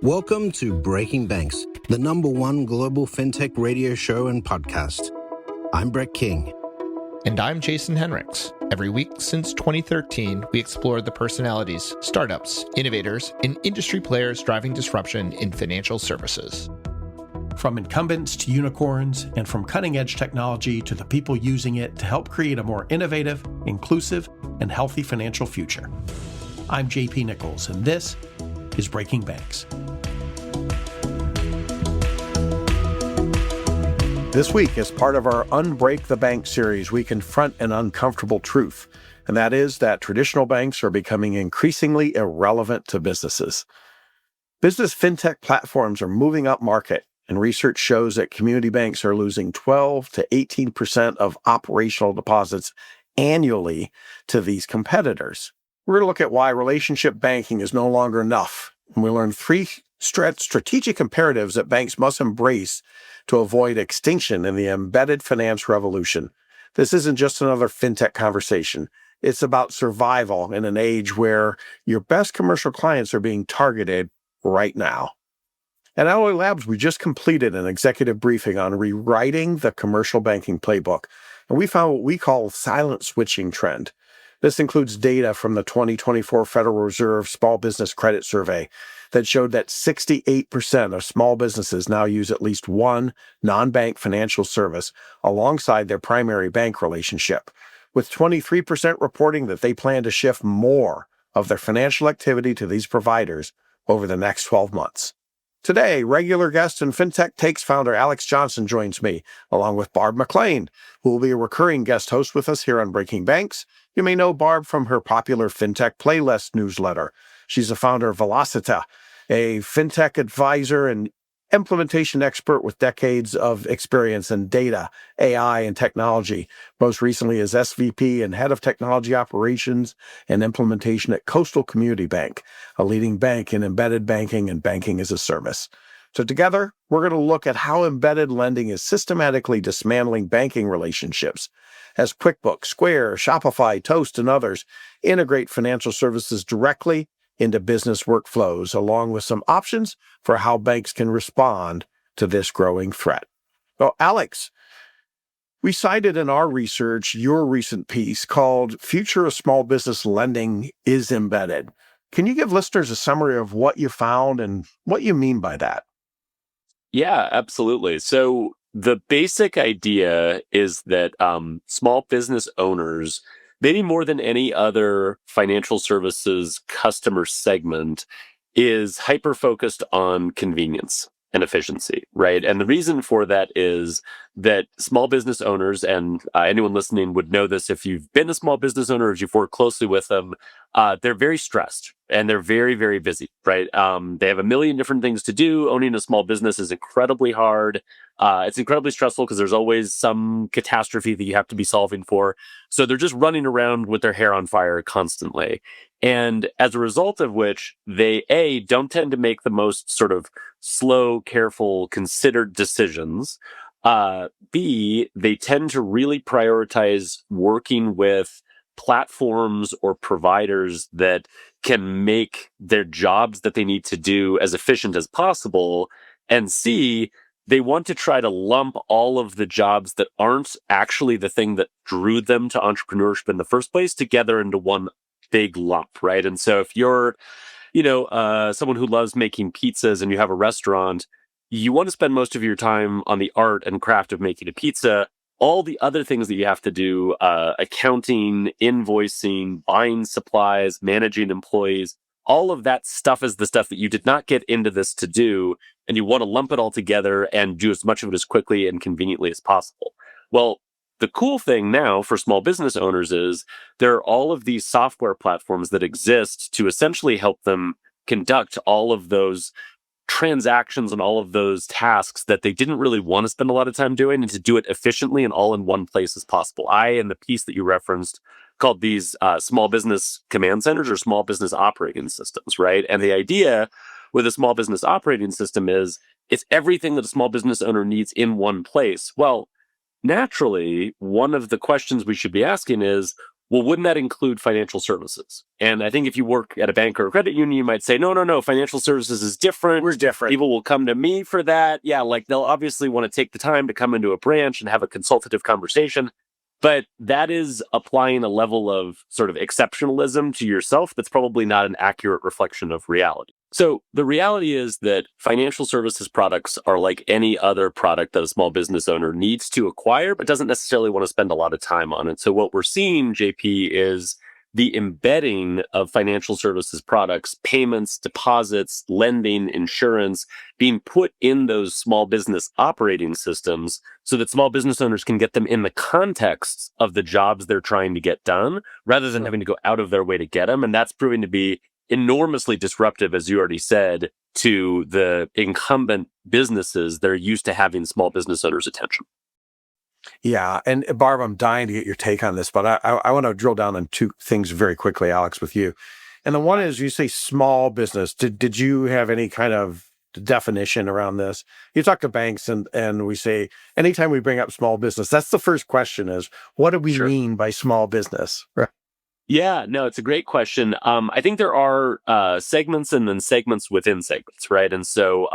Welcome to Breaking Banks, the #1 global fintech radio show and podcast. I'm Brett King. And I'm Jason Henricks. Every week since 2013, we explore the personalities, startups, innovators, and industry players driving disruption in financial services. From incumbents to unicorns, and from cutting-edge technology to the people using it to help create a more innovative, inclusive, and healthy financial future. I'm JP Nichols, and this is Breaking Banks. This week, as part of our Unbreak the Bank series, we confront an uncomfortable truth, and that is that traditional banks are becoming increasingly irrelevant to businesses. Business fintech platforms are moving up market, and research shows that community banks are losing 12 to 18% of operational deposits annually to these competitors. We're going to look at why relationship banking is no longer enough, and we learn three strategic imperatives that banks must embrace to avoid extinction in the embedded finance revolution. This isn't just another fintech conversation. It's about survival in an age where your best commercial clients are being targeted right now. At Alloy Labs, we just completed an executive briefing on rewriting the commercial banking playbook, and we found what we call silent switching trend. This includes data from the 2024 Federal Reserve Small Business Credit Survey that showed that 68% of small businesses now use at least one non-bank financial service alongside their primary bank relationship, with 23% reporting that they plan to shift more of their financial activity to these providers over the next 12 months. Today, regular guest and FinTech Takes founder Alex Johnson joins me, along with Barb McLean, who will be a recurring guest host with us here on Breaking Banks. You may know Barb from her popular FinTech Playlist newsletter. She's the founder of Velocita, a FinTech advisor and implementation expert with decades of experience in data, AI, and technology. Most recently as SVP and Head of Technology Operations and Implementation at Coastal Community Bank, a leading bank in embedded banking and banking as a service. So together, we're going to look at how embedded lending is systematically dismantling banking relationships as QuickBooks, Square, Shopify, Toast, and others integrate financial services directly into business workflows, along with some options for how banks can respond to this growing threat. Well, Alex, we cited in our research your recent piece called Future of Small Business Lending is Embedded. Can you give listeners a summary of what you found and what you mean by that? Yeah, absolutely. So the basic idea is that small business owners, maybe more than any other financial services customer segment, is hyper-focused on convenience and efficiency, right? And the reason for that is that small business owners, and anyone listening would know this if you've been a small business owner, if you've worked closely with them, they're very stressed and they're very, very busy, right? They have a million different things to do. Owning a small business is incredibly hard. It's incredibly stressful because there's always some catastrophe that you have to be solving for. So they're just running around with their hair on fire constantly. And as a result of which, they, A, don't tend to make the most sort of slow, careful, considered decisions. B, they tend to really prioritize working with platforms or providers that can make their jobs that they need to do as efficient as possible. And C, they want to try to lump all of the jobs that aren't actually the thing that drew them to entrepreneurship in the first place together into one big lump, right? And so if you're, someone who loves making pizzas and you have a restaurant, you want to spend most of your time on the art and craft of making a pizza. All the other things that you have to do, accounting, invoicing, buying supplies, managing employees, all of that stuff is the stuff that you did not get into this to do, and you want to lump it all together and do as much of it as quickly and conveniently as possible. Well, the cool thing now for small business owners is there are all of these software platforms that exist to essentially help them conduct all of those transactions and all of those tasks that they didn't really want to spend a lot of time doing, and to do it efficiently and all in one place as possible. In the piece that you referenced, called these small business command centers or small business operating systems, right? And the idea with a small business operating system is it's everything that a small business owner needs in one place. Well, naturally, one of the questions we should be asking is, well, wouldn't that include financial services? And I think if you work at a bank or a credit union, you might say, no, financial services is different. We're different. People will come to me for that. Yeah, like they'll obviously want to take the time to come into a branch and have a consultative conversation. But that is applying a level of sort of exceptionalism to yourself that's probably not an accurate reflection of reality. So the reality is that financial services products are like any other product that a small business owner needs to acquire, but doesn't necessarily want to spend a lot of time on it. So what we're seeing, JP, is the embedding of financial services products, payments, deposits, lending, insurance, being put in those small business operating systems so that small business owners can get them in the context of the jobs they're trying to get done rather than having to go out of their way to get them. And that's proving to be enormously disruptive, as you already said, to the incumbent businesses that are used to having small business owners' attention. Yeah. And Barb, I'm dying to get your take on this, but I want to drill down on two things very quickly, Alex, with you. And the one is you say small business. Did you have any kind of definition around this? You talk to banks and we say, anytime we bring up small business, that's the first question is, what do we mean by small business? Right. Yeah, no, it's a great question. I think there are segments and then segments within segments, right? And so,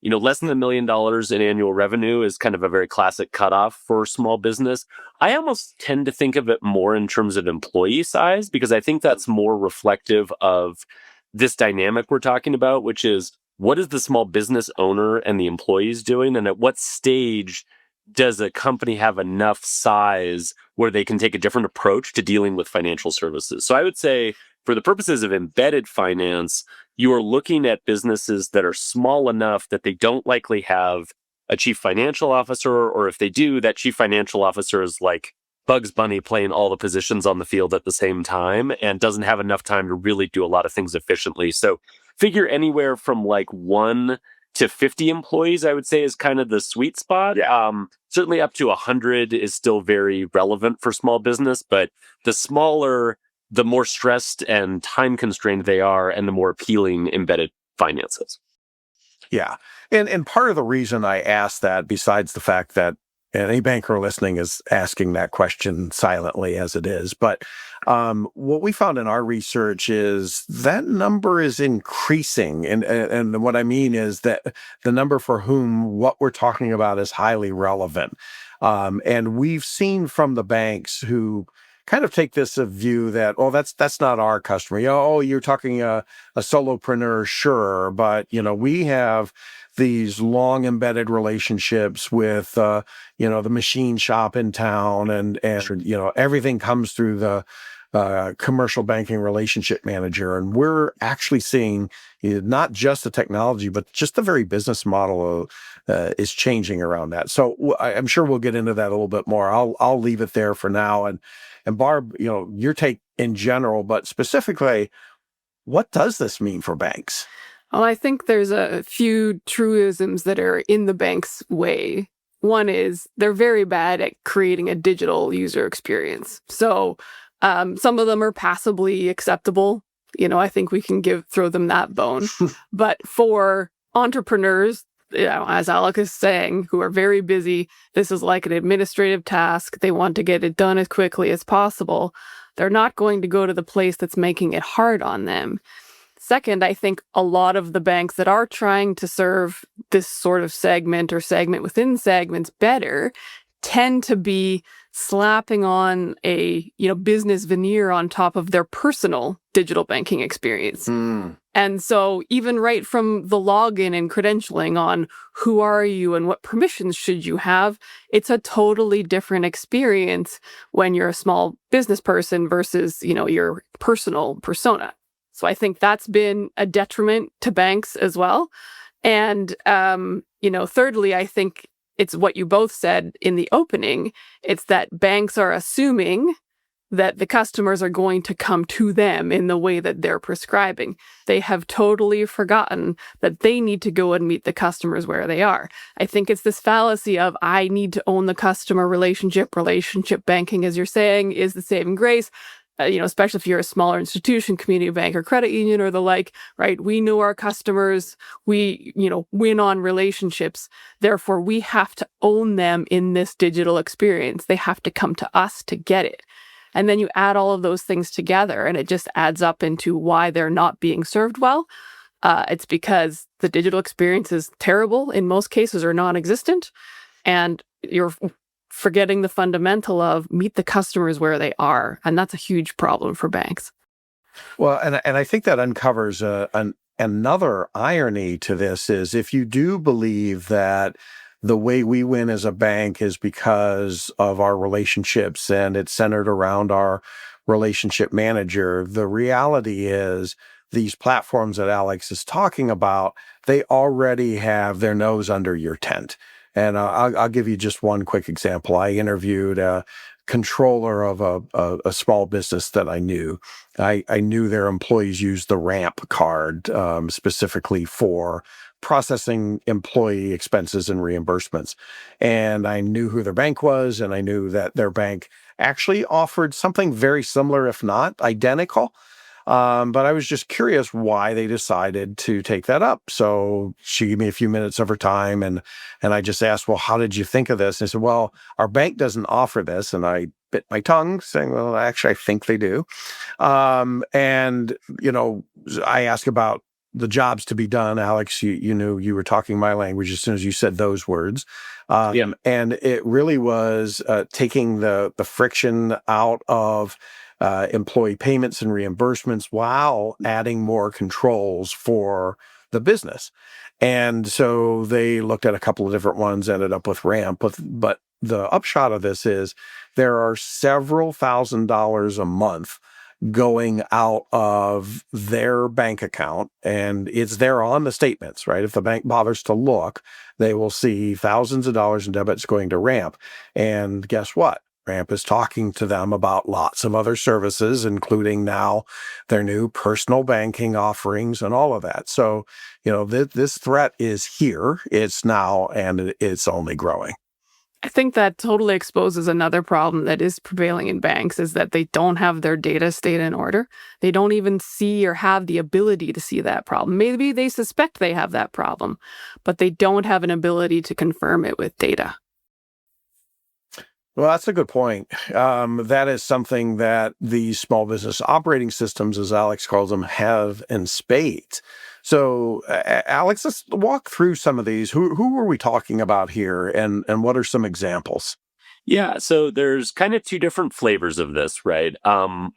less than $1 million in annual revenue is kind of a very classic cutoff for small business. I almost tend to think of it more in terms of employee size because I think that's more reflective of this dynamic we're talking about, which is what is the small business owner and the employees doing? And at what stage does a company have enough size where they can take a different approach to dealing with financial services? So I would say for the purposes of embedded finance, you are looking at businesses that are small enough that they don't likely have a chief financial officer, or if they do, that chief financial officer is like Bugs Bunny playing all the positions on the field at the same time and doesn't have enough time to really do a lot of things efficiently. So figure anywhere from like 1 to 50 employees, I would say, is kind of the sweet spot. Yeah. Certainly up to 100 is still very relevant for small business, but the smaller, the more stressed and time constrained they are, and the more appealing embedded finances. Yeah. And part of the reason I asked that, besides the fact that any banker listening is asking that question silently as it is, but what we found in our research is that number is increasing. And what I mean is that the number for whom what we're talking about is highly relevant. And we've seen from the banks who kind of take this view that, oh, that's not our customer. You're talking a solopreneur, sure, but we have these long embedded relationships with the machine shop in town, and everything comes through the commercial banking relationship manager, and we're actually seeing not just the technology, but just the very business model is changing around that. So I'm sure we'll get into that a little bit more. I'll leave it there for now. And Barb, your take in general, but specifically, what does this mean for banks? Well, I think there's a few truisms that are in the bank's way. One is they're very bad at creating a digital user experience. So some of them are passably acceptable. I think we can throw them that bone. But for entrepreneurs, as Alec is saying, who are very busy, this is like an administrative task. They want to get it done as quickly as possible. They're not going to go to the place that's making it hard on them. Second, I think a lot of the banks that are trying to serve this sort of segment or segment within segments better tend to be slapping on a business veneer on top of their personal digital banking experience. And so even right from the login and credentialing on who are you and what permissions should you have, it's a totally different experience when you're a small business person versus, your personal persona. So I think that's been a detriment to banks as well. And, thirdly, I think it's what you both said in the opening. It's that banks are assuming that the customers are going to come to them in the way that they're prescribing. They have totally forgotten that they need to go and meet the customers where they are. I think it's this fallacy of I need to own the customer relationship. Relationship banking, as you're saying, is the saving grace. Especially if you're a smaller institution, community bank or credit union or the like, right? We know our customers, we, win on relationships. Therefore, we have to own them in this digital experience. They have to come to us to get it. And then you add all of those things together, and it just adds up into why they're not being served well. It's because the digital experience is terrible in most cases or non-existent, and you're forgetting the fundamental of meet the customers where they are. And that's a huge problem for banks. Well, and I think that uncovers another irony to this is if you do believe that the way we win as a bank is because of our relationships and it's centered around our relationship manager, the reality is these platforms that Alex is talking about, they already have their nose under your tent. And I'll give you just one quick example. I interviewed a controller of a small business that I knew. I knew their employees used the ramp card specifically for processing employee expenses and reimbursements. And I knew who their bank was, and I knew that their bank actually offered something very similar, if not identical. But I was just curious why they decided to take that up. So she gave me a few minutes of her time, and I just asked, well, how did you think of this? And I said, well, our bank doesn't offer this. And I bit my tongue saying, well, actually, I think they do. And, I asked about the jobs to be done. Alex, you knew you were talking my language as soon as you said those words. And it really was taking the friction out of employee payments and reimbursements while adding more controls for the business. And so they looked at a couple of different ones, ended up with Ramp. But the upshot of this is there are several $1,000s a month going out of their bank account, and it's there on the statements, right? If the bank bothers to look, they will see thousands of dollars in debits going to Ramp. And guess what? Ramp is talking to them about lots of other services, including now their new personal banking offerings and all of that. So, this threat is here, it's now, and it's only growing. I think that totally exposes another problem that is prevailing in banks is that they don't have their data state in order. They don't even see or have the ability to see that problem. Maybe they suspect they have that problem, but they don't have an ability to confirm it with data. Well, that's a good point. That is something that these small business operating systems, as Alex calls them, have in spades. So, Alex, let's walk through some of these. Who are we talking about here, and what are some examples? Yeah, so there's kind of two different flavors of this, right?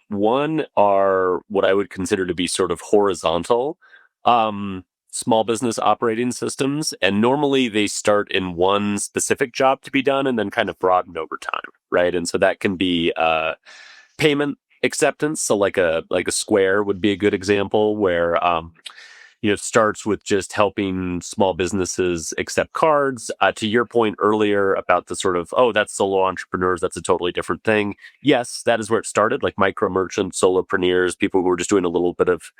One are what I would consider to be sort of horizontal small business operating systems, and normally they start in one specific job to be done and then kind of broaden over time, right? And so that can be payment acceptance. So like a Square would be a good example where starts with just helping small businesses accept cards. To your point earlier about the sort of, oh, that's solo entrepreneurs, that's a totally different thing. Yes, that is where it started, like micro merchants, solopreneurs, people who were just doing a little bit of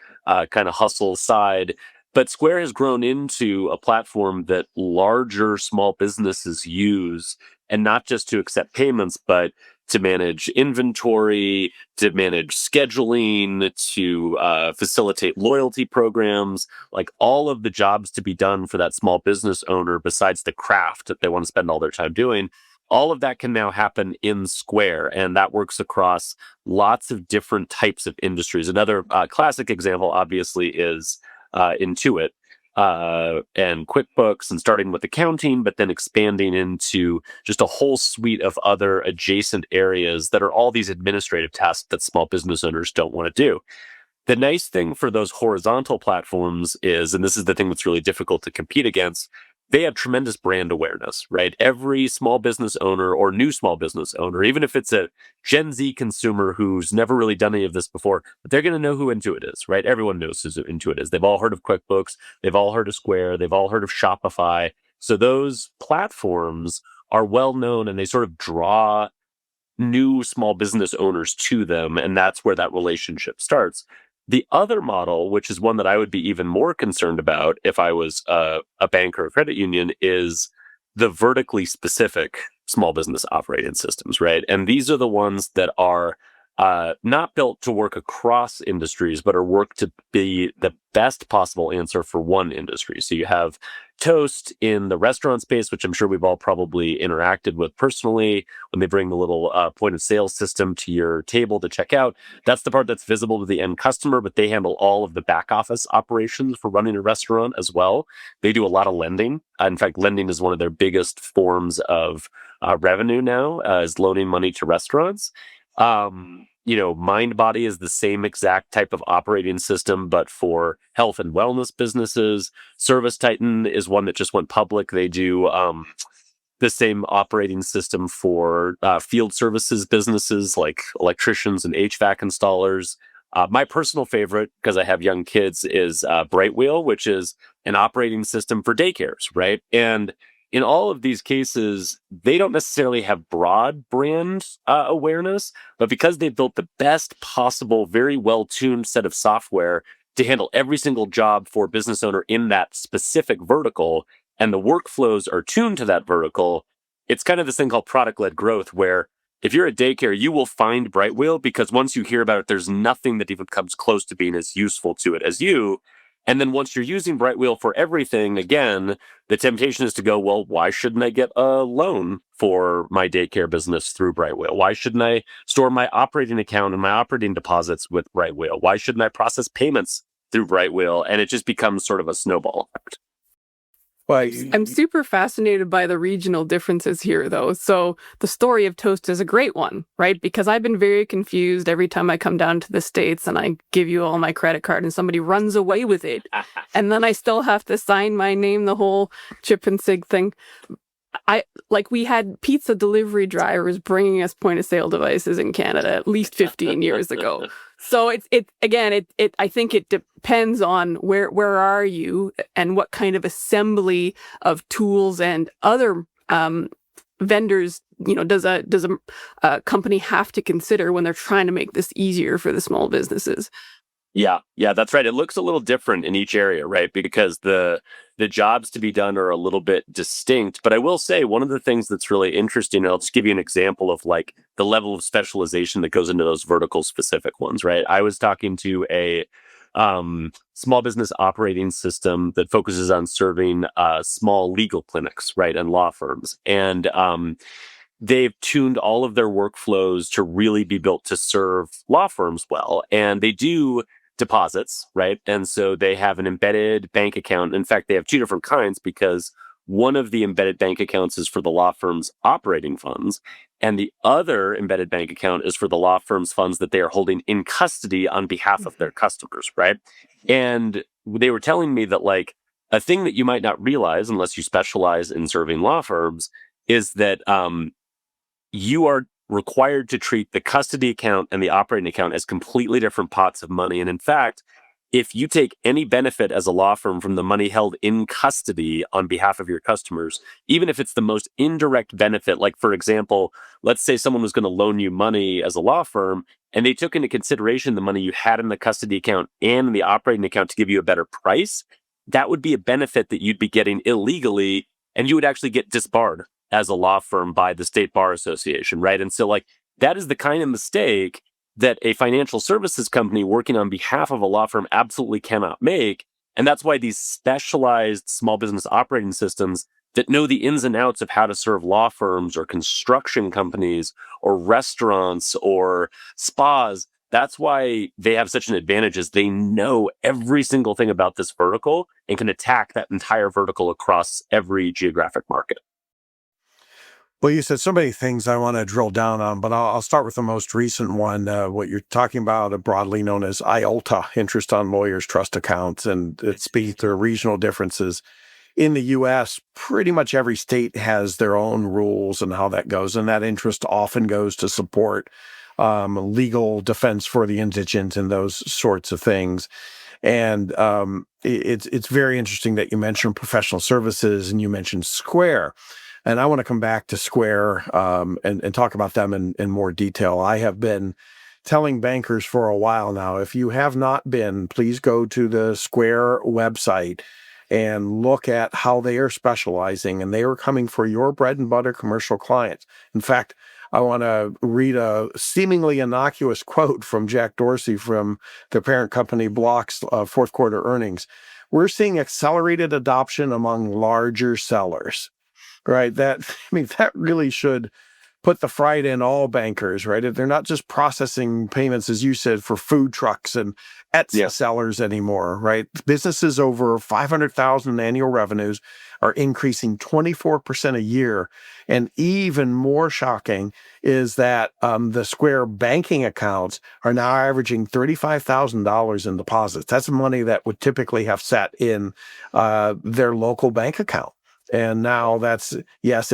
kind of hustle side. But Square has grown into a platform that larger small businesses use, and not just to accept payments, but to manage inventory, to manage scheduling, to facilitate loyalty programs, like all of the jobs to be done for that small business owner besides the craft that they want to spend all their time doing. All of that can now happen in Square, and that works across lots of different types of industries. Another classic example, obviously, is Intuit and QuickBooks, and starting with accounting, but then expanding into just a whole suite of other adjacent areas that are all these administrative tasks that small business owners don't want to do. The nice thing for those horizontal platforms is, and this is the thing that's really difficult to compete against, they have tremendous brand awareness, right? Every small business owner or new small business owner, even if it's a Gen Z consumer who's never really done any of this before, but they're going to know who Intuit is, right? Everyone knows who Intuit is. They've all heard of QuickBooks. They've all heard of Square. They've all heard of Shopify. So those platforms are well known, and they sort of draw new small business owners to them. And that's where that relationship starts. The other model, which is one that I would be even more concerned about if I was a bank or a credit union, is the vertically specific small business operating systems, right? And these are the ones that are not built to work across industries, but are work to be the best possible answer for one industry. So you have Toast in the restaurant space, which I'm sure we've all probably interacted with personally when they bring the little point of sale system to your table to check out. That's the part that's visible to the end customer, but they handle all of the back office operations for running a restaurant as well. They do a lot of lending. In fact, lending is one of their biggest forms of revenue now, is loaning money to restaurants. MindBody is the same exact type of operating system, but for health and wellness businesses. Service Titan is one that just went public. They do the same operating system for field services businesses like electricians and HVAC installers. My personal favorite, because I have young kids, is Brightwheel, which is an operating system for daycares, right? And in all of these cases, they don't necessarily have broad brand awareness, but because they built the best possible, very well-tuned set of software to handle every single job for a business owner in that specific vertical, and the workflows are tuned to that vertical, it's kind of this thing called product-led growth, where if you're a daycare, you will find Brightwheel because once you hear about it, there's nothing that even comes close to being as useful to it as you. And then once you're using Brightwheel for everything, again, the temptation is to go, well, why shouldn't I get a loan for my daycare business through Brightwheel? Why shouldn't I store my operating account and my operating deposits with Brightwheel? Why shouldn't I process payments through Brightwheel? And it just becomes sort of a snowball effect. Well, I'm super fascinated by the regional differences here, though. So the story of Toast is a great one, right? Because I've been very confused every time I come down to the States and I give you all my credit card and somebody runs away with it. And then I still have to sign my name, the whole chip and sig thing. We had pizza delivery drivers bringing us point of sale devices in Canada at least 15 years ago. So I think it depends on where are you and what kind of assembly of tools and other vendors, does a company have to consider when they're trying to make this easier for the small businesses. Yeah, that's right. It looks a little different in each area, right? Because the jobs to be done are a little bit distinct. But I will say one of the things that's really interesting, and I'll just give you an example of like the level of specialization that goes into those vertical specific ones, right? I was talking to a small business operating system that focuses on serving small legal clinics, right, and law firms. And they've tuned all of their workflows to really be built to serve law firms well. And they do deposits, right? And so they have an embedded bank account. In fact, they have two different kinds because one of the embedded bank accounts is for the law firm's operating funds, and the other embedded bank account is for the law firm's funds that they are holding in custody on behalf of their customers, right? And they were telling me that like a thing that you might not realize unless you specialize in serving law firms is that you are required to treat the custody account and the operating account as completely different pots of money. And in fact, if you take any benefit as a law firm from the money held in custody on behalf of your customers, even if it's the most indirect benefit, like for example, let's say someone was going to loan you money as a law firm and they took into consideration the money you had in the custody account and in the operating account to give you a better price, that would be a benefit that you'd be getting illegally and you would actually get disbarred as a law firm by the State Bar Association, right? And so like that is the kind of mistake that a financial services company working on behalf of a law firm absolutely cannot make. And that's why these specialized small business operating systems that know the ins and outs of how to serve law firms or construction companies or restaurants or spas, that's why they have such an advantage is they know every single thing about this vertical and can attack that entire vertical across every geographic market. Well, you said so many things I want to drill down on, but I'll start with the most recent one. What you're talking about, broadly known as IOLTA, interest on lawyers' trust accounts, and it speaks to regional differences. In the U.S., pretty much every state has their own rules and how that goes, and that interest often goes to support legal defense for the indigent and those sorts of things. And it's very interesting that you mentioned professional services and you mentioned Square. And I want to come back to Square and talk about them in more detail. I have been telling bankers for a while now, if you have not been, please go to the Square website and look at how they are specializing, and they are coming for your bread and butter commercial clients. In fact, I want to read a seemingly innocuous quote from Jack Dorsey from the parent company Block's fourth quarter earnings. We're seeing accelerated adoption among larger sellers, right? That really should put the fright in all bankers, right? They're not just processing payments, as you said, for food trucks and Etsy sellers anymore, right? Businesses over 500,000 annual revenues are increasing 24% a year. And even more shocking is that the Square banking accounts are now averaging $35,000 in deposits. That's money that would typically have sat in their local bank account. And now it's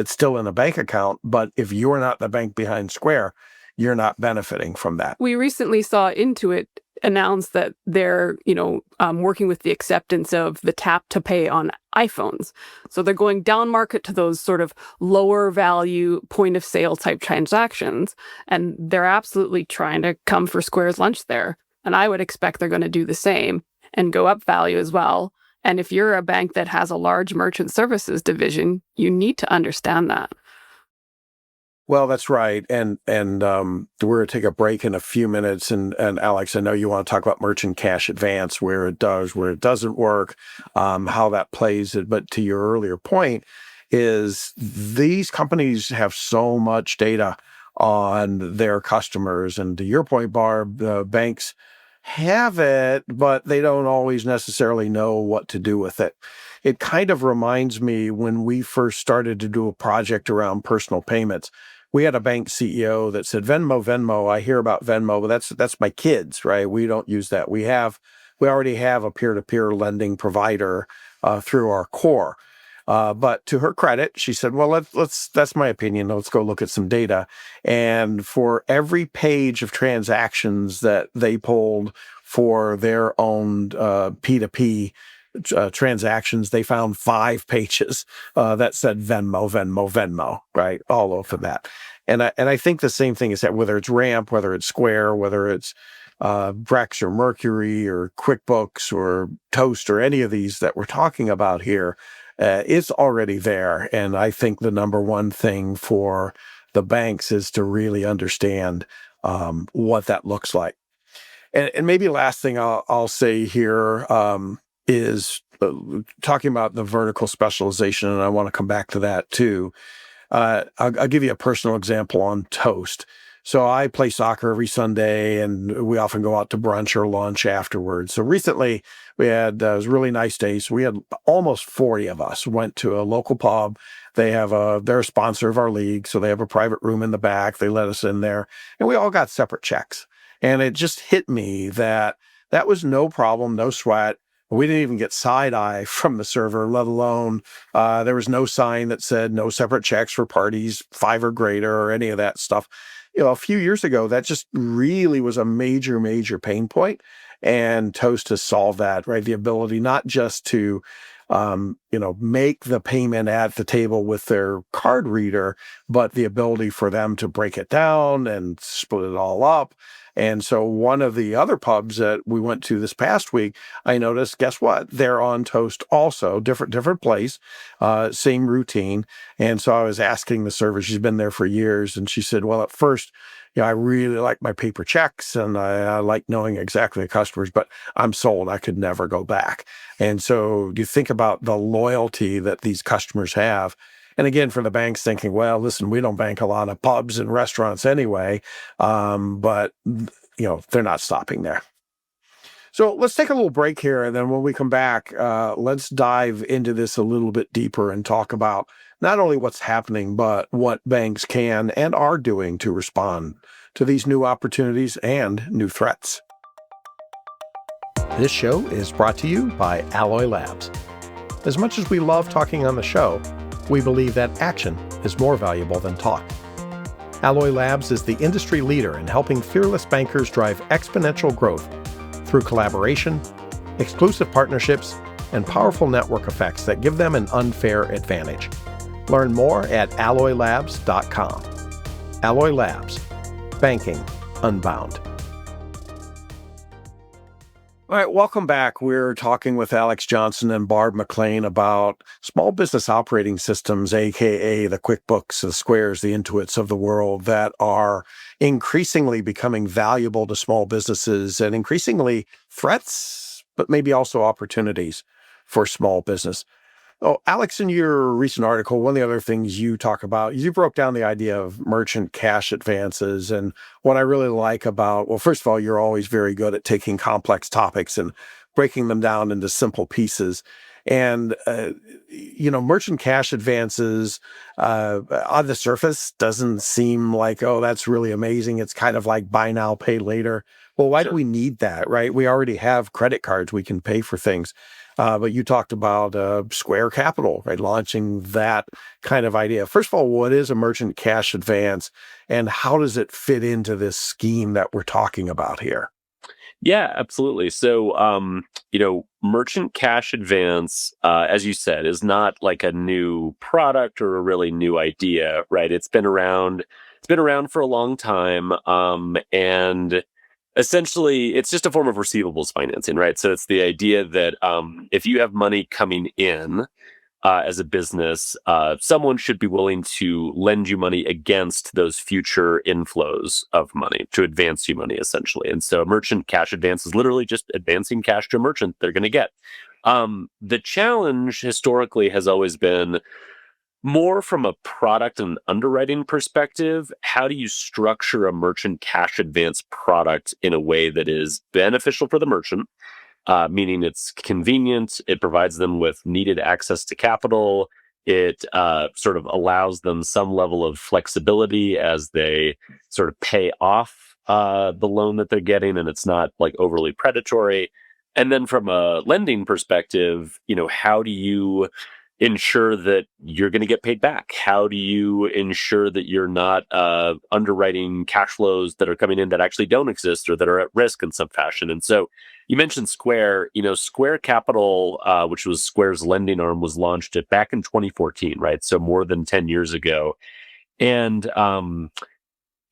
still in a bank account, but if you're not the bank behind Square, you're not benefiting from that. We recently saw Intuit announce that they're, working with the acceptance of the tap to pay on iPhones. So they're going down market to those sort of lower value point of sale type transactions. And they're absolutely trying to come for Square's lunch there. And I would expect they're going to do the same and go up value as well. And if you're a bank that has a large merchant services division, you need to understand that. Well, that's right. And we're going to take a break in a few minutes. And Alex, I know you want to talk about merchant cash advance, where it does, where it doesn't work, how that plays. But to your earlier point is these companies have so much data on their customers. And to your point, Barb, the banks have it, but they don't always necessarily know what to do with it. It kind of reminds me when we first started to do a project around personal payments. We had a bank CEO that said, Venmo, I hear about Venmo, but that's my kids, right? We don't use that. We already have a peer-to-peer lending provider through our core. But to her credit, she said, well, that's my opinion. Let's go look at some data. And for every page of transactions that they pulled for their own P2P transactions, they found 5 pages that said Venmo, right? All over that. And I think the same thing is that whether it's Ramp, whether it's Square, whether it's Brex or Mercury or QuickBooks or Toast or any of these that we're talking about here, it's already there. And I think the number one thing for the banks is to really understand what that looks like. And maybe last thing I'll say here is talking about the vertical specialization, and I want to come back to that too. I'll give you a personal example on Toast. So I play soccer every Sunday, and we often go out to brunch or lunch afterwards. So recently we had, it was a really nice day. So we had almost 40 of us went to a local pub. They're a sponsor of our league. So they have a private room in the back. They let us in there, and we all got separate checks. And it just hit me that was no problem, no sweat. We didn't even get side eye from the server, let alone there was no sign that said no separate checks for parties 5 or greater or any of that stuff. A few years ago, that just really was a major, major pain point. And Toast has solved that, right? The ability not just to, make the payment at the table with their card reader, but the ability for them to break it down and split it all up. And so one of the other pubs that we went to this past week, I noticed, guess what? They're on Toast also, different place, same routine. And so I was asking the server, she's been there for years, and she said, well, at first, I really like my paper checks and I like knowing exactly the customers, but I'm sold. I could never go back. And so you think about the loyalty that these customers have. And again, for the banks thinking, well, listen, we don't bank a lot of pubs and restaurants anyway, but they're not stopping there. So let's take a little break here. And then when we come back, let's dive into this a little bit deeper and talk about not only what's happening, but what banks can and are doing to respond to these new opportunities and new threats. This show is brought to you by Alloy Labs. As much as we love talking on the show, we believe that action is more valuable than talk. Alloy Labs is the industry leader in helping fearless bankers drive exponential growth through collaboration, exclusive partnerships, and powerful network effects that give them an unfair advantage. Learn more at alloylabs.com. Alloy Labs, banking unbound. All right, welcome back. We're talking with Alex Johnson and Barb McLean about small business operating systems, aka the QuickBooks, the Squares, the Intuits of the world that are increasingly becoming valuable to small businesses and increasingly threats, but maybe also opportunities for small business. Oh, Alex, in your recent article, one of the other things you talk about, you broke down the idea of merchant cash advances. And what I really like about, well, first of all, you're always very good at taking complex topics and breaking them down into simple pieces. And, merchant cash advances on the surface doesn't seem like, oh, that's really amazing. It's kind of like buy now, pay later. Well, why do we need that, right? We already have credit cards. We can pay for things. But you talked about Square Capital, right? Launching that kind of idea. First of all, what is a merchant cash advance and how does it fit into this scheme that we're talking about here? Yeah, absolutely. So, merchant cash advance, as you said, is not like a new product or a really new idea, right? It's been around. It's been around for a long time, and essentially, it's just a form of receivables financing, right? So it's the idea that if you have money coming in as a business, someone should be willing to lend you money against those future inflows of money to advance you money, essentially. And so, a merchant cash advance is literally just advancing cash to a merchant they're going to get. The challenge historically has always been more from a product and underwriting perspective. How do you structure a merchant cash advance product in a way that is beneficial for the merchant, meaning it's convenient, it provides them with needed access to capital, it sort of allows them some level of flexibility as they sort of pay off the loan that they're getting, and it's not like overly predatory. And then from a lending perspective, how do you ensure that you're going to get paid back? How do you ensure that you're not underwriting cash flows that are coming in that actually don't exist or that are at risk in some fashion? And so you mentioned Square. Square Capital, which was Square's lending arm, was launched back in 2014, right? So more than 10 years ago. And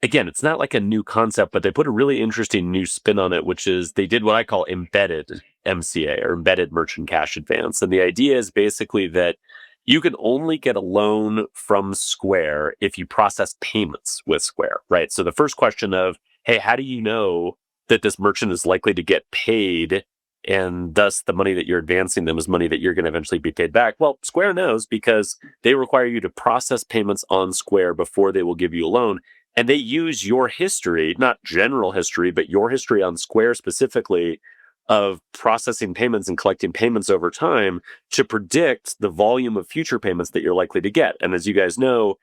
again, it's not like a new concept, but they put a really interesting new spin on it, which is they did what I call embedded MCA, or embedded merchant cash advance. And the idea is basically that you can only get a loan from Square if you process payments with Square, right? So the first question of, hey, how do you know that this merchant is likely to get paid, and thus the money that you're advancing them is money that you're going to eventually be paid back? Well, Square knows because they require you to process payments on Square before they will give you a loan. And they use your history, not general history, but your history on Square specifically, of processing payments and collecting payments over time to predict the volume of future payments that you're likely to get. And as you guys know,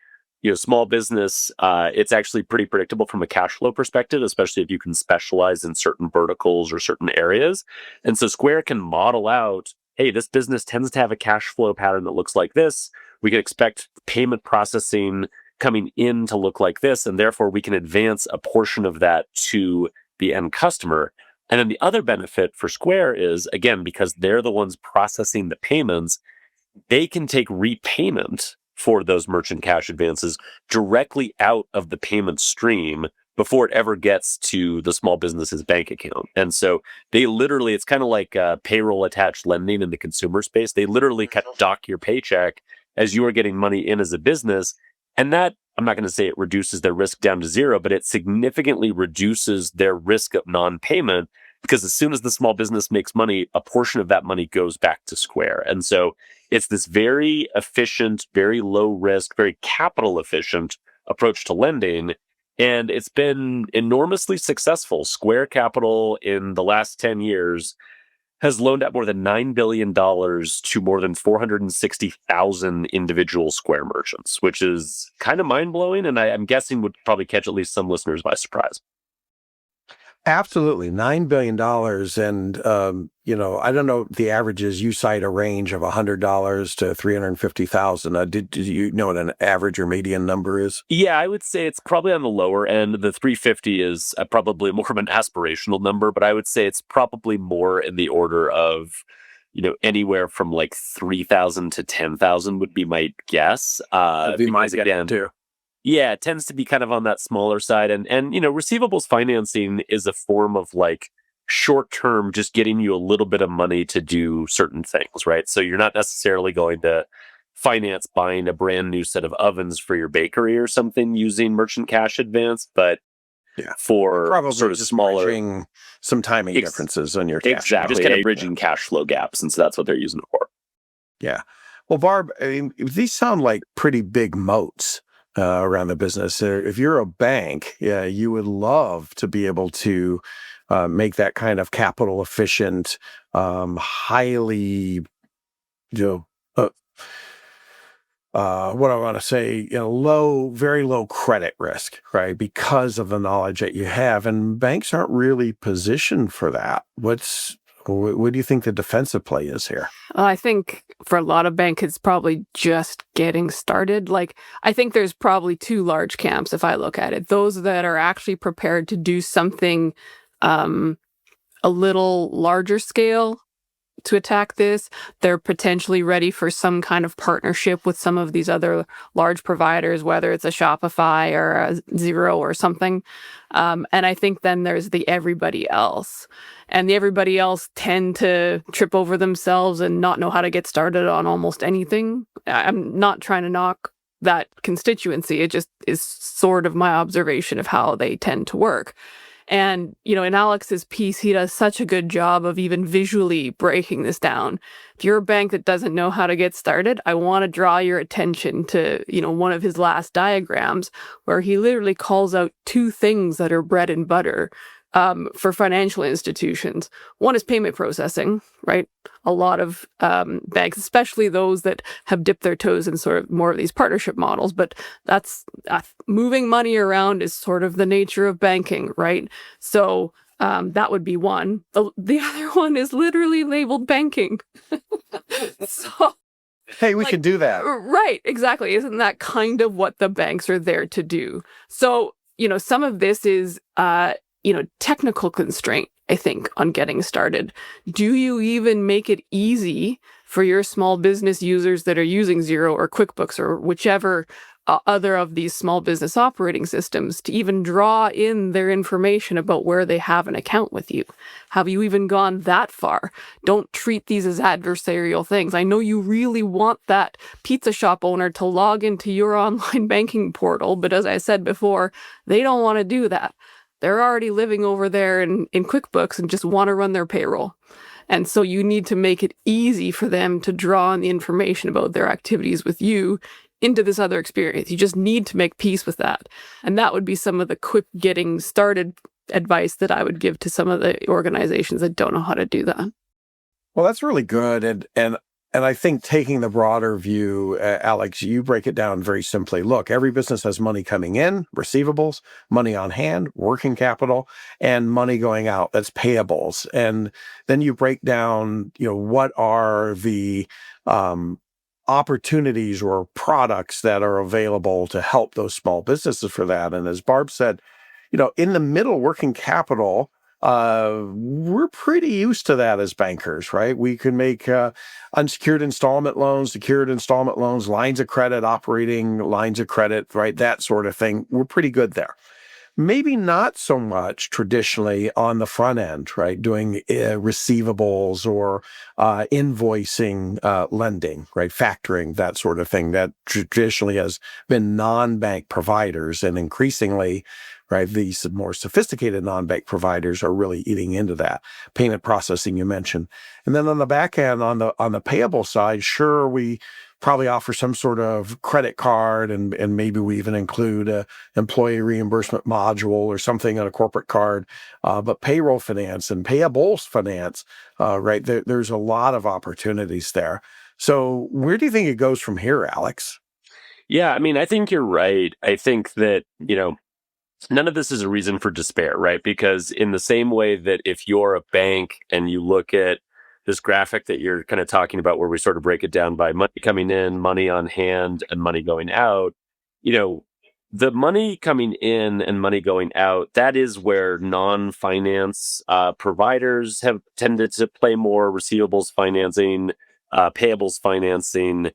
small business, it's actually pretty predictable from a cash flow perspective, especially if you can specialize in certain verticals or certain areas. And so Square can model out, hey, this business tends to have a cash flow pattern that looks like this. We can expect payment processing coming in to look like this, and therefore we can advance a portion of that to the end customer. And then the other benefit for Square is, again, because they're the ones processing the payments, they can take repayment for those merchant cash advances directly out of the payment stream before it ever gets to the small business's bank account. And so they literally, it's kind of like payroll attached lending in the consumer space. They literally dock your paycheck as you are getting money in as a business. And that, I'm not going to say it reduces their risk down to zero, but it significantly reduces their risk of non-payment, because as soon as the small business makes money, a portion of that money goes back to Square. And so it's this very efficient, very low risk, very capital efficient approach to lending. And it's been enormously successful. Square Capital in the last 10 years has loaned out more than $9 billion to more than 460,000 individual Square merchants, which is kind of mind-blowing, and I'm guessing would probably catch at least some listeners by surprise. Absolutely. $9 billion. And, I don't know, the averages, you cite a range of $100 to 350,000. Did you know what an average or median number is? Yeah, I would say it's probably on the lower end. The 350 is probably more of an aspirational number, but I would say it's probably more in the order of, anywhere from like 3,000 to 10,000 would be my guess. That'd be my guess too. Yeah, it tends to be kind of on that smaller side. And receivables financing is a form of like short term, just getting you a little bit of money to do certain things, right? So you're not necessarily going to finance buying a brand new set of ovens for your bakery or something using merchant cash advance, but for probably sort of just smaller, bridging some timing differences on your cash. Exactly, just kind of bridging cash flow gaps, and so that's what they're using it for. Yeah. Well, Barb, I mean, these sound like pretty big moats around the business. If you're a bank, you would love to be able to make that kind of capital efficient, highly, what I want to say, very low credit risk, right? Because of the knowledge that you have, and banks aren't really positioned for that. What do you think the defensive play is here? I think for a lot of banks, it's probably just getting started. Like, I think there's probably two large camps if I look at it. Those that are actually prepared to do something a little larger scale to attack this. They're potentially ready for some kind of partnership with some of these other large providers, whether it's a Shopify or a Xero or something. And I think then there's the everybody else. And the everybody else tend to trip over themselves and not know how to get started on almost anything. I'm not trying to knock that constituency. It just is sort of my observation of how they tend to work. And, in Alex's piece, he does such a good job of even visually breaking this down. If you're a bank that doesn't know how to get started, I want to draw your attention to, one of his last diagrams where he literally calls out two things that are bread and butter for financial institutions. One is payment processing, right? A lot of banks, especially those that have dipped their toes in sort of more of these partnership models, but that's moving money around is sort of the nature of banking, right? So that would be one. The other one is literally labeled banking. So, hey, we can do that. Right, exactly. Isn't that kind of what the banks are there to do? So, some of this is technical constraint, I think, on getting started. Do you even make it easy for your small business users that are using Xero or QuickBooks or whichever other of these small business operating systems to even draw in their information about where they have an account with you? Have you even gone that far? Don't treat these as adversarial things. I know you really want that pizza shop owner to log into your online banking portal, but as I said before, they don't want to do that. They're already living over there in QuickBooks and just want to run their payroll. And so you need to make it easy for them to draw on the information about their activities with you into this other experience. You just need to make peace with that. And that would be some of the quick getting started advice that I would give to some of the organizations that don't know how to do that. Well, that's really good. And I think taking the broader view, Alex, you break it down very simply. Look, every business has money coming in, receivables, money on hand, working capital, and money going out. That's payables. And then you break down, what are the opportunities or products that are available to help those small businesses for that. And as Barb said, in the middle, working capital, we're pretty used to that as bankers, right? We can make unsecured installment loans, secured installment loans, lines of credit, operating lines of credit, right? That sort of thing. We're pretty good there. Maybe not so much traditionally on the front end, right? Doing receivables or invoicing lending, right? Factoring, that sort of thing that traditionally has been non-bank providers, and increasingly, right, these more sophisticated non-bank providers are really eating into that. Payment processing you mentioned. And then on the back end, on the payable side, sure, we probably offer some sort of credit card, and maybe we even include a employee reimbursement module or something on a corporate card. But payroll finance and payables finance, right, there's a lot of opportunities there. So where do you think it goes from here, Alex? Yeah, I mean, I think you're right. I think that, none of this is a reason for despair, right? Because in the same way that if you're a bank and you look at this graphic that you're kind of talking about, where we sort of break it down by money coming in, money on hand, and money going out, the money coming in and money going out, that is where non-finance providers have tended to play more. Receivables financing, payables financing.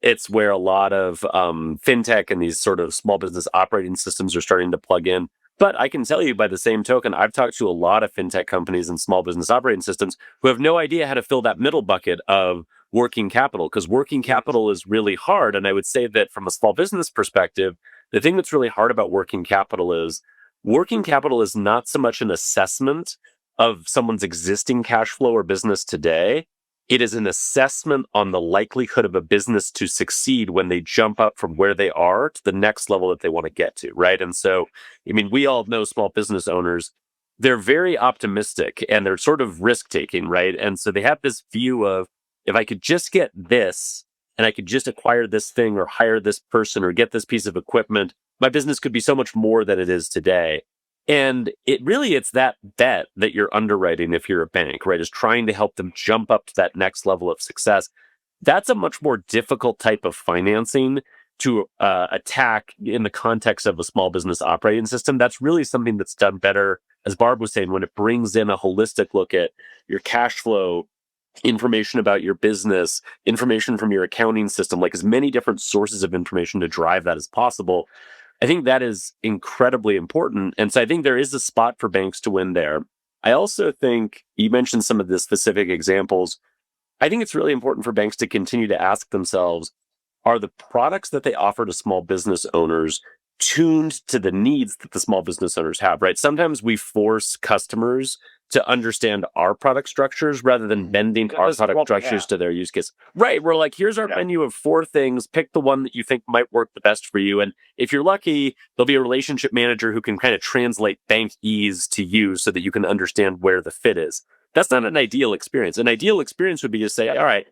It's where a lot of fintech and these sort of small business operating systems are starting to plug in. But I can tell you by the same token, I've talked to a lot of fintech companies and small business operating systems who have no idea how to fill that middle bucket of working capital, because working capital is really hard. And I would say that from a small business perspective, the thing that's really hard about working capital is not so much an assessment of someone's existing cash flow or business today. It is an assessment on the likelihood of a business to succeed when they jump up from where they are to the next level that they want to get to, right? And so, I mean, we all know small business owners, they're very optimistic and they're sort of risk taking, right? And so they have this view of, if I could just get this and I could just acquire this thing or hire this person or get this piece of equipment, my business could be so much more than it is today. And it's that bet that you're underwriting if you're a bank, right? Is trying to help them jump up to that next level of success. That's a much more difficult type of financing to attack in the context of a small business operating system. That's really something that's done better, as Barb was saying, when it brings in a holistic look at your cash flow, information about your business, information from your accounting system, like as many different sources of information to drive that as possible. I think that is incredibly important. And so I think there is a spot for banks to win there. I also think you mentioned some of the specific examples. I think it's really important for banks to continue to ask themselves, are the products that they offer to small business owners tuned to the needs that the small business owners have, right? Sometimes we force customers to understand our product structures rather than bending our product structures to their use case. Right. We're like, here's our menu of 4 things. Pick the one that you think might work the best for you. And if you're lucky, there'll be a relationship manager who can kind of translate bank ease to you so that you can understand where the fit is. That's not an ideal experience. An ideal experience would be to say, all right,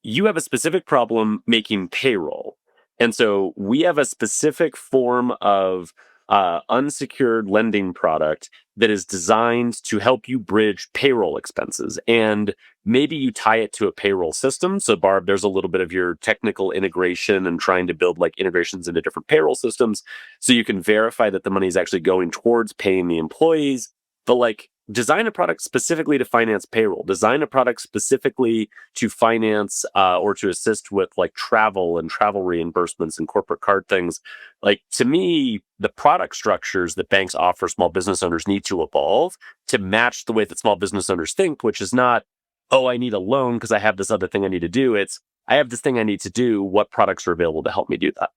you have a specific problem making payroll. And so we have a specific form of unsecured lending product that is designed to help you bridge payroll expenses. And maybe you tie it to a payroll system. So Barb, there's a little bit of your technical integration and trying to build like integrations into different payroll systems so you can verify that the money is actually going towards paying the employees. But like, design a product specifically to finance payroll, design a product specifically to finance or to assist with like travel and travel reimbursements and corporate card things. Like, to me, the product structures that banks offer small business owners need to evolve to match the way that small business owners think, which is not, oh, I need a loan because I have this other thing I need to do. It's, I have this thing I need to do. What products are available to help me do that?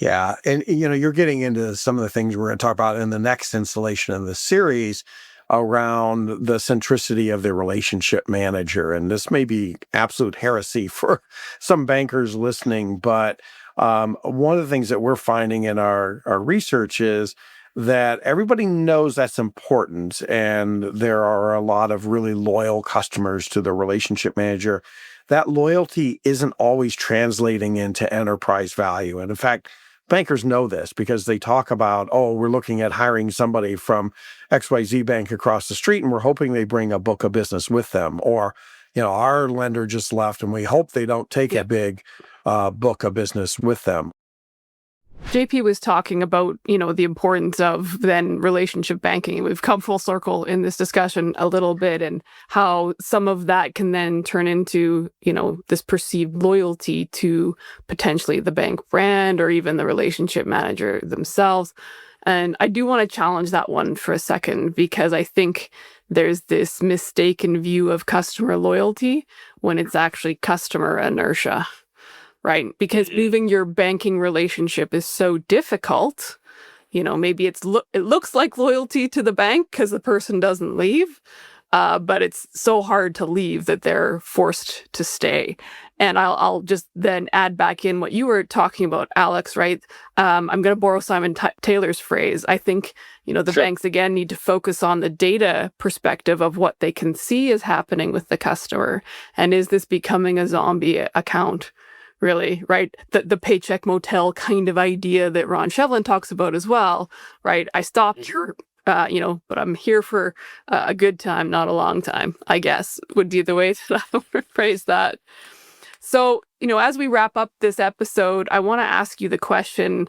Yeah. And, you're getting into some of the things we're going to talk about in the next installation of the series around the centricity of the relationship manager. And this may be absolute heresy for some bankers listening, but one of the things that we're finding in our research is that everybody knows that's important. And there are a lot of really loyal customers to the relationship manager. That loyalty isn't always translating into enterprise value. And in fact, bankers know this because they talk about, oh, we're looking at hiring somebody from XYZ Bank across the street, and we're hoping they bring a book of business with them. Or, our lender just left, and we hope they don't take a big book of business with them. JP was talking about, the importance of then relationship banking. We've come full circle in this discussion a little bit, and how some of that can then turn into, this perceived loyalty to potentially the bank brand or even the relationship manager themselves. And I do want to challenge that one for a second, because I think there's this mistaken view of customer loyalty when it's actually customer inertia. Right? Because moving your banking relationship is so difficult. Maybe it looks like loyalty to the bank because the person doesn't leave, but it's so hard to leave that they're forced to stay. And I'll just then add back in what you were talking about, Alex, right? I'm going to borrow Simon Taylor's phrase. I think, the banks, again, need to focus on the data perspective of what they can see is happening with the customer. And is this becoming a zombie account? Really, right? The paycheck motel kind of idea that Ron Shevlin talks about as well, right? I stopped here, but I'm here for a good time, not a long time, I guess, would be the way that I would phrase that. So, as we wrap up this episode, I want to ask you the question,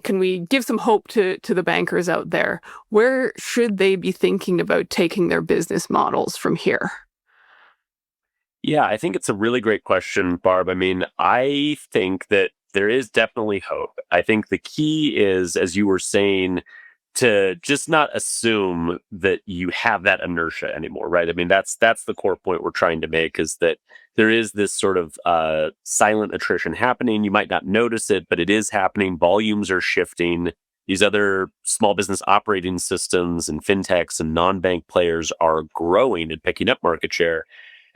can we give some hope to the bankers out there? Where should they be thinking about taking their business models from here? Yeah, I think it's a really great question, Barb. I mean, I think that there is definitely hope. I think the key is, as you were saying, to just not assume that you have that inertia anymore, right? I mean, that's the core point we're trying to make, is that there is this sort of silent attrition happening. You might not notice it, but it is happening. Volumes are shifting. These other small business operating systems and fintechs and non-bank players are growing and picking up market share.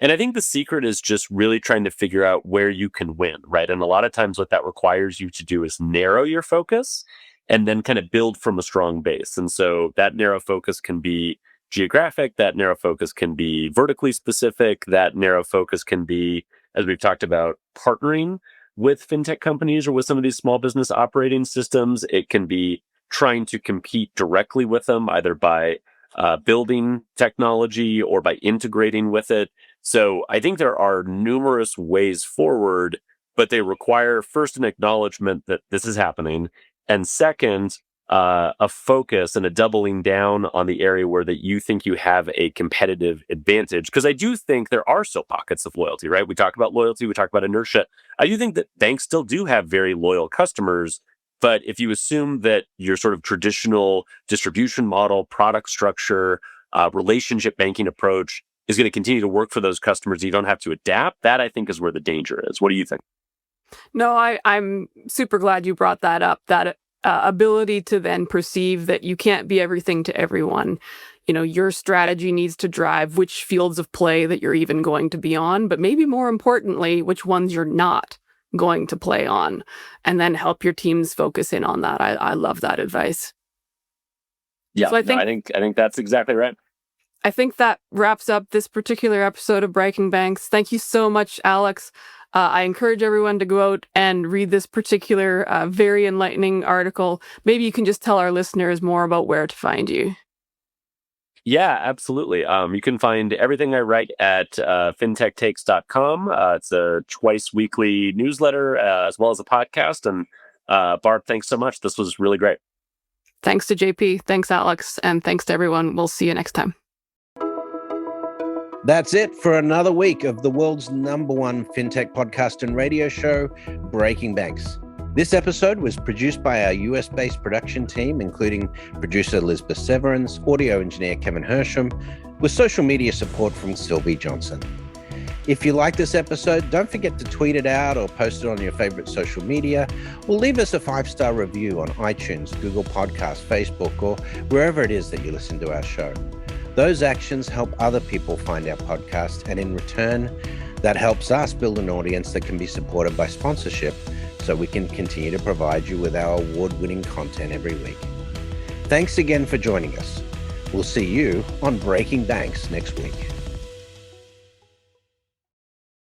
And I think the secret is just really trying to figure out where you can win, right? And a lot of times what that requires you to do is narrow your focus and then kind of build from a strong base. And so that narrow focus can be geographic, that narrow focus can be vertically specific, that narrow focus can be, as we've talked about, partnering with fintech companies or with some of these small business operating systems. It can be trying to compete directly with them, either by building technology or by integrating with it. So I think there are numerous ways forward, but they require first an acknowledgement that this is happening, and second, a focus and a doubling down on the area where that you think you have a competitive advantage. Because I do think there are still pockets of loyalty, right? We talk about loyalty, we talk about inertia. I do think that banks still do have very loyal customers. But if you assume that your sort of traditional distribution model, product structure, relationship banking approach is going to continue to work for those customers, you don't have to adapt, that I think is where the danger is. What do you think? No, I'm super glad you brought that up, that ability to then perceive that you can't be everything to everyone. Your strategy needs to drive which fields of play that you're even going to be on, but maybe more importantly, which ones you're not going to play on, and then help your teams focus in on that. I love that advice. Yeah, so I think that's exactly right. I think that wraps up this particular episode of Breaking Banks. Thank you so much, Alex. I encourage everyone to go out and read this particular very enlightening article. Maybe you can just tell our listeners more about where to find you. Yeah, absolutely. You can find everything I write at fintechtakes.com. It's a twice weekly newsletter as well as a podcast. And Barb, thanks so much. This was really great. Thanks to JP. Thanks, Alex. And thanks to everyone. We'll see you next time. That's it for another week of the world's #1 fintech podcast and radio show, Breaking Banks. This episode was produced by our US-based production team, including producer Lisbeth Severance, audio engineer Kevin Hersham, with social media support from Sylvie Johnson. If you like this episode, don't forget to tweet it out or post it on your favorite social media, or leave us a 5-star review on iTunes, Google Podcasts, Facebook, or wherever it is that you listen to our show. Those actions help other people find our podcast, and in return, that helps us build an audience that can be supported by sponsorship, so we can continue to provide you with our award-winning content every week. Thanks again for joining us. We'll see you on Breaking Banks next week.